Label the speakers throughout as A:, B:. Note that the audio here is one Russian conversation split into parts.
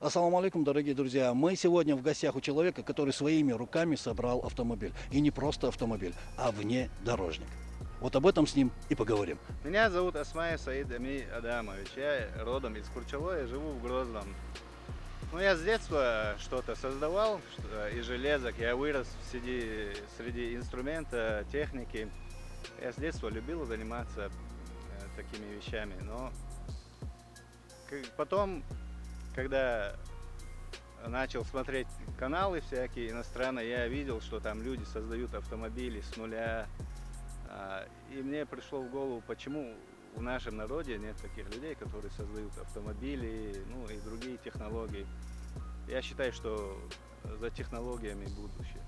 A: Ассаламу алейкум, дорогие друзья. Мы сегодня в гостях у человека, который своими руками собрал автомобиль. И не просто автомобиль, а внедорожник. Вот об этом с ним и поговорим.
B: Меня зовут Асмай Саид Ами Адамович. Я родом из Курчало и живу в Грозном. Ну, я с детства что-то создавал из железок. Я вырос среди инструмента, техники. Я с детства любил заниматься такими вещами. Но потом, когда начал смотреть каналы всякие иностранные, я видел, что там люди создают автомобили с нуля. И мне пришло в голову, почему в нашем народе нет таких людей, которые создают автомобили, ну и другие технологии. Я считаю, что за технологиями будущее.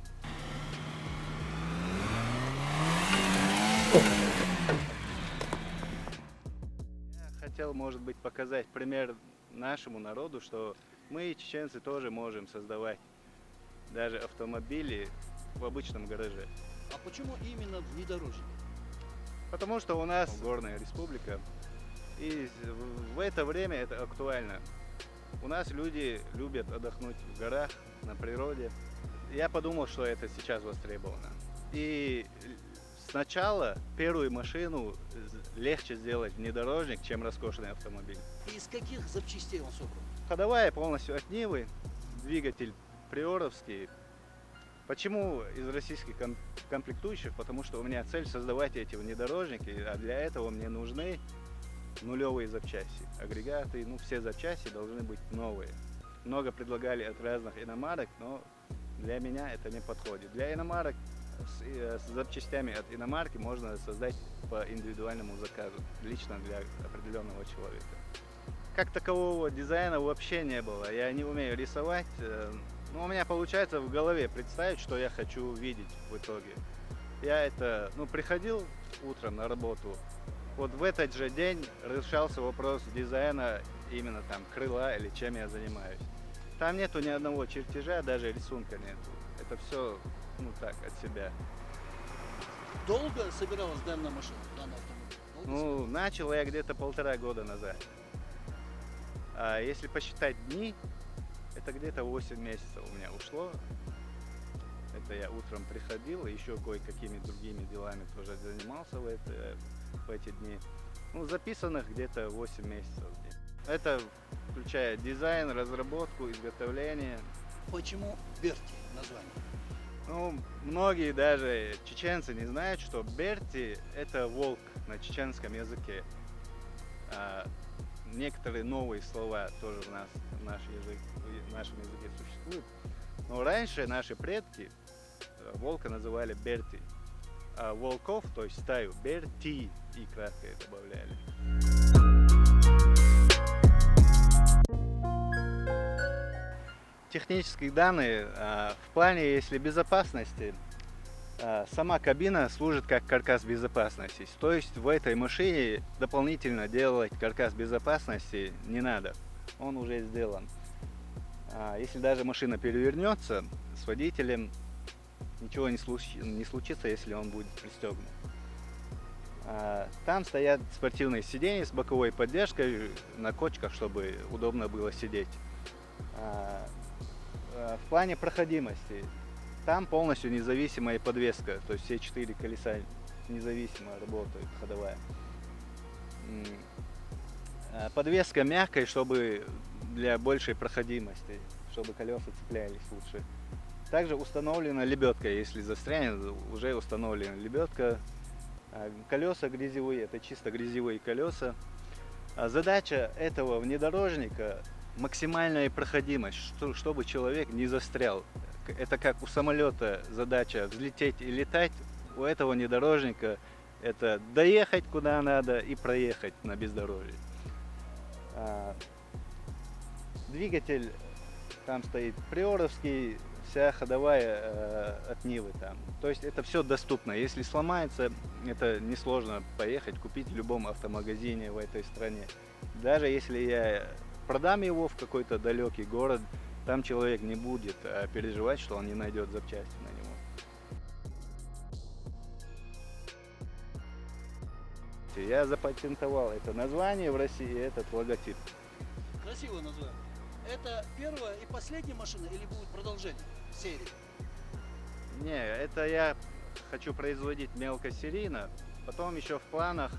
B: Я хотел, может быть, показать пример нашему народу, что мы, чеченцы, тоже можем создавать даже автомобили в обычном гараже.
A: А почему именно внедорожник?
B: Потому что у нас горная республика, и в это время это актуально. У нас люди любят отдохнуть в горах, на природе. Я подумал, что это сейчас востребовано. И сначала первую машину легче сделать внедорожник, чем роскошный автомобиль.
A: Из каких запчастей он собран?
B: Ходовая полностью от Нивы, двигатель приоровский. Почему из российских комплектующих? Потому что у меня цель создавать эти внедорожники, а для этого мне нужны нулевые запчасти. Агрегаты, ну все запчасти должны быть новые. Много предлагали от разных иномарок, но для меня это не подходит. Для иномарок с запчастями от иномарки можно создать по индивидуальному заказу, лично для определенного человека. Как такового дизайна вообще не было. Я не умею рисовать. Но у меня получается в голове представить, что я хочу видеть в итоге. Я приходил утром на работу, вот в этот же день решался вопрос дизайна именно там крыла или чем я занимаюсь. Там нету ни одного чертежа, даже рисунка нету. Это все, так, от себя.
A: Долго собиралась данная машина, данный автомобиль?
B: Начал я где-то 1,5 года назад. А если посчитать дни, это где-то 8 месяцев у меня ушло. Это я утром приходил, и еще кое-какими другими делами тоже занимался в эти дни. Записанных где-то 8 месяцев. Это включает дизайн, разработку, изготовление.
A: Почему Берти название?
B: Многие даже чеченцы не знают, что Берти – это волк на чеченском языке. Некоторые новые слова тоже в нашем языке существуют. Но раньше наши предки волка называли Берти, а волков, то есть стаю, Берти и краткое добавляли. Технические данные в плане, если безопасности, сама кабина служит как каркас безопасности. То есть в этой машине дополнительно делать каркас безопасности не надо. Он уже сделан. Если даже машина перевернется, с водителем ничего не случится, если он будет пристегнут. Там стоят спортивные сиденья с боковой поддержкой на кочках, чтобы удобно было сидеть. В плане проходимости, там полностью независимая подвеска, то есть все 4 колеса независимо работают, ходовая. Подвеска мягкая, чтобы для большей проходимости, чтобы колеса цеплялись лучше. Также установлена лебедка, если застрянет, уже установлена лебедка. Колеса грязевые, это чисто грязевые колеса. Задача этого внедорожника – максимальная проходимость, чтобы человек не застрял. Это как у самолета задача взлететь и летать, у этого внедорожника это доехать куда надо и проехать на бездорожье. Двигатель там стоит приоровский, вся ходовая от Нивы там. То есть это все доступно. Если сломается, это несложно поехать, купить в любом автомагазине в этой стране. Даже если я продам его в какой-то далекий город, там человек не будет переживать, что он не найдет запчасти на него. Я запатентовал это название в России, этот логотип.
A: Красивое название. это первая и последняя машина или будет продолжение серии?
B: Не, это я хочу производить мелкосерийно. Потом еще в планах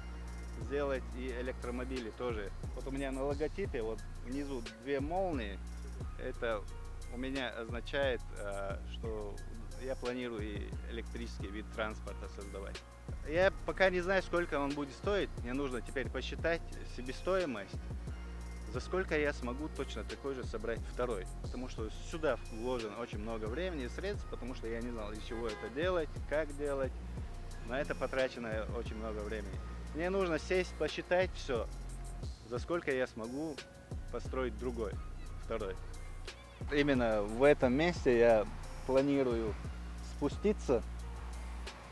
B: сделать и электромобили тоже. Вот у меня на логотипе вот внизу две молнии. Это у меня означает, что я планирую и электрический вид транспорта создавать. Я пока не знаю, сколько он будет стоить. Мне нужно теперь посчитать себестоимость. За сколько я смогу точно такой же собрать второй. Потому что сюда вложено очень много времени и средств, потому что я не знал, из чего это делать, как делать. На это потрачено очень много времени. Мне нужно сесть, посчитать все, за сколько я смогу построить другой, второй. Именно в этом месте я планирую спуститься,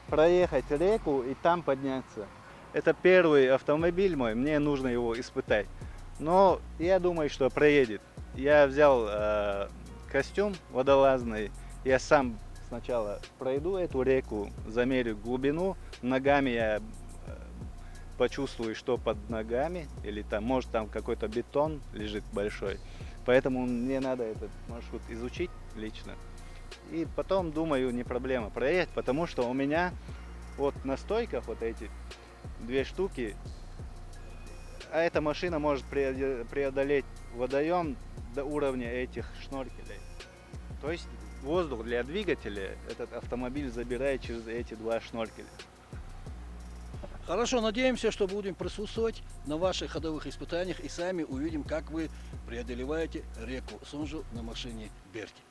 B: проехать реку и там подняться. Это первый автомобиль мой, мне нужно его испытать. Но я думаю, что проедет. Я взял костюм водолазный, я сам сначала пройду эту реку, замерю глубину, ногами я почувствую, что под ногами, или там, может, там какой-то бетон лежит большой. Поэтому мне надо этот маршрут изучить лично. И потом, думаю, не проблема проехать, потому что у меня вот на стойках вот эти две штуки, а эта машина может преодолеть водоем до уровня этих шноркелей. То есть воздух для двигателя этот автомобиль забирает через эти два шноркеля.
A: Хорошо, надеемся, что будем присутствовать на ваших ходовых испытаниях и сами увидим, как вы преодолеваете реку Сунжу на машине Берти.